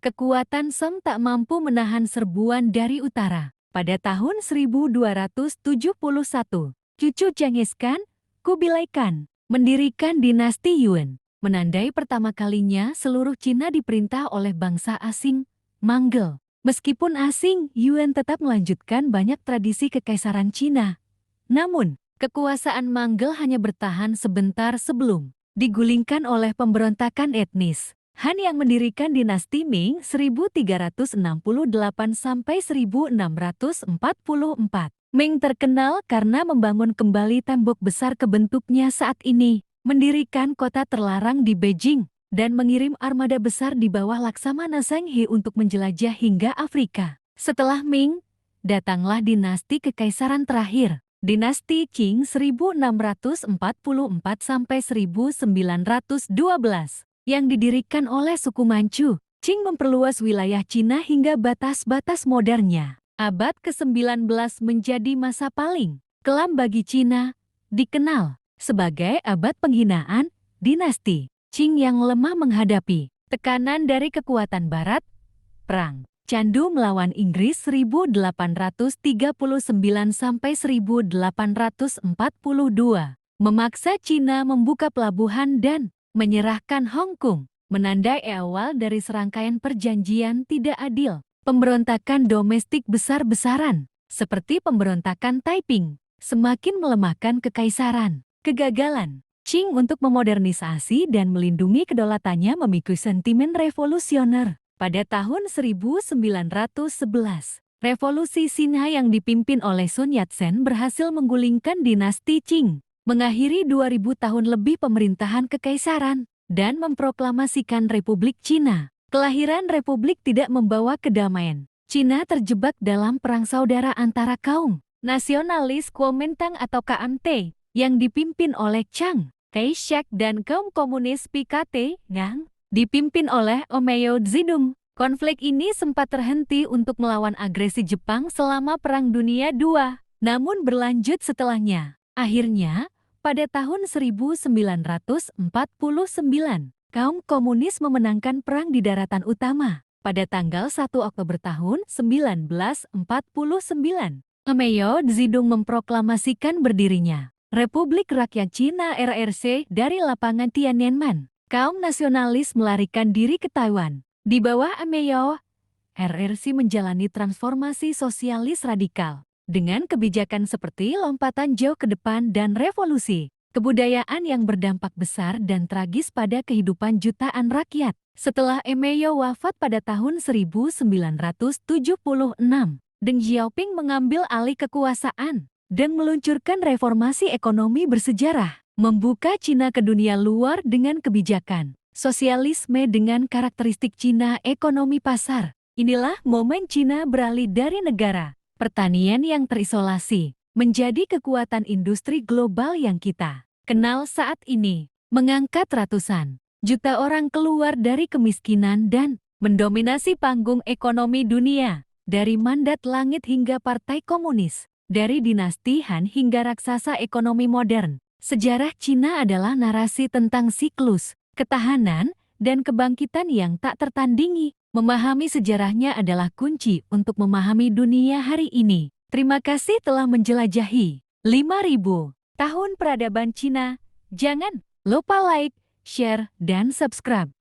kekuatan Song tak mampu menahan serbuan dari utara. Pada tahun 1271, cucu Genghis Khan, Kubilai Khan, mendirikan dinasti Yuan, menandai pertama kalinya seluruh Cina diperintah oleh bangsa asing, Mongol. Meskipun asing, Yuan tetap melanjutkan banyak tradisi kekaisaran Cina. Namun, kekuasaan Mongol hanya bertahan sebentar sebelum digulingkan oleh pemberontakan etnis. Han yang mendirikan dinasti Ming 1368–1644. Ming terkenal karena membangun kembali tembok besar ke bentuknya saat ini, mendirikan kota terlarang di Beijing, dan mengirim armada besar di bawah Laksamana Zheng He untuk menjelajah hingga Afrika. Setelah Ming, datanglah dinasti kekaisaran terakhir, dinasti Qing 1644–1912. Yang didirikan oleh suku Manchu. Qing memperluas wilayah Cina hingga batas-batas modernnya. Abad ke-19 menjadi masa paling kelam bagi Cina, dikenal sebagai abad penghinaan dinasti Qing yang lemah menghadapi tekanan dari kekuatan barat. Perang Candu melawan Inggris 1849–1842 memaksa Cina membuka pelabuhan dan menyerahkan Hong Kong, menandai awal dari serangkaian perjanjian tidak adil. Pemberontakan domestik besar-besaran, seperti pemberontakan Taiping, semakin melemahkan kekaisaran. Kegagalan Qing untuk memodernisasi dan melindungi kedaulatannya memicu sentimen revolusioner. Pada tahun 1911, Revolusi Cina yang dipimpin oleh Sun Yat-sen berhasil menggulingkan dinasti Qing, mengakhiri 2000 tahun lebih pemerintahan kekaisaran, dan memproklamasikan Republik Cina. Kelahiran Republik tidak membawa kedamaian. Cina terjebak dalam perang saudara antara kaum nasionalis Kuomintang atau KMT, yang dipimpin oleh Chiang Kai-shek dan kaum komunis PKT, yang dipimpin oleh Mao Zedong. Konflik ini sempat terhenti untuk melawan agresi Jepang selama Perang Dunia II, namun berlanjut setelahnya. Akhirnya, pada tahun 1949, kaum komunis memenangkan perang di daratan utama. Pada tanggal 1 Oktober tahun 1949, Mao Zedong memproklamasikan berdirinya Republik Rakyat Cina (RRC) dari lapangan Tiananmen. Kaum nasionalis melarikan diri ke Taiwan. Di bawah Mao, RRC menjalani transformasi sosialis radikal dengan kebijakan seperti lompatan jauh ke depan dan revolusi kebudayaan yang berdampak besar dan tragis pada kehidupan jutaan rakyat. Setelah Mao wafat pada tahun 1976, Deng Xiaoping mengambil alih kekuasaan dan meluncurkan reformasi ekonomi bersejarah, membuka Cina ke dunia luar dengan kebijakan sosialisme dengan karakteristik Cina ekonomi pasar. Inilah momen Cina beralih dari negara pertanian yang terisolasi menjadi kekuatan industri global yang kita kenal saat ini, mengangkat ratusan juta orang keluar dari kemiskinan dan mendominasi panggung ekonomi dunia, dari mandat langit hingga partai komunis, dari dinasti Han hingga raksasa ekonomi modern. Sejarah Cina adalah narasi tentang siklus ketahanan, dan kebangkitan yang tak tertandingi. Memahami sejarahnya adalah kunci untuk memahami dunia hari ini. Terima kasih telah menjelajahi 5.000 tahun peradaban Cina. Jangan lupa like, share, dan subscribe.